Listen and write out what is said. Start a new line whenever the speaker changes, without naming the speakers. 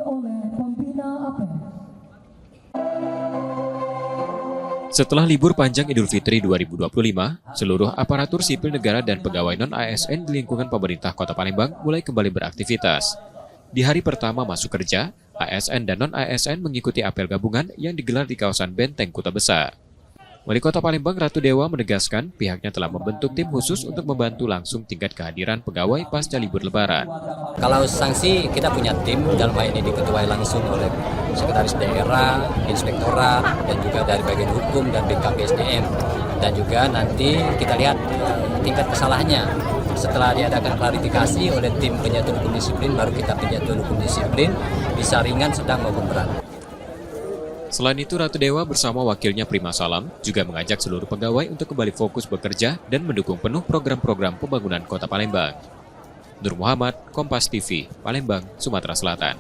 oleh pembina APEN.
Setelah libur panjang Idul Fitri 2025, seluruh aparatur sipil negara dan pegawai non-ASN di lingkungan pemerintah Kota Palembang mulai kembali beraktivitas. Di hari pertama masuk kerja, ASN dan non-ASN mengikuti apel gabungan yang digelar di kawasan Benteng Kuta Besar. Wali Kota Palembang Ratu Dewa menegaskan pihaknya telah membentuk tim khusus untuk membantu langsung tingkat kehadiran pegawai pasca libur Lebaran.
Kalau sanksi, kita punya tim, dalam hal ini diketuai langsung oleh Sekretaris Daerah, Inspektorat, dan juga dari bagian hukum dan BKPSDM. Dan juga nanti kita lihat tingkat kesalahannya. Setelah diadakan klarifikasi oleh tim penjatuhan hukum disiplin, baru kita penjatuhan hukum disiplin, bisa ringan, sedang maupun berat.
Selain itu, Ratu Dewa bersama wakilnya Prima Salam juga mengajak seluruh pegawai untuk kembali fokus bekerja dan mendukung penuh program-program pembangunan Kota Palembang. Nur Muhammad, Kompas TV, Palembang, Sumatera Selatan.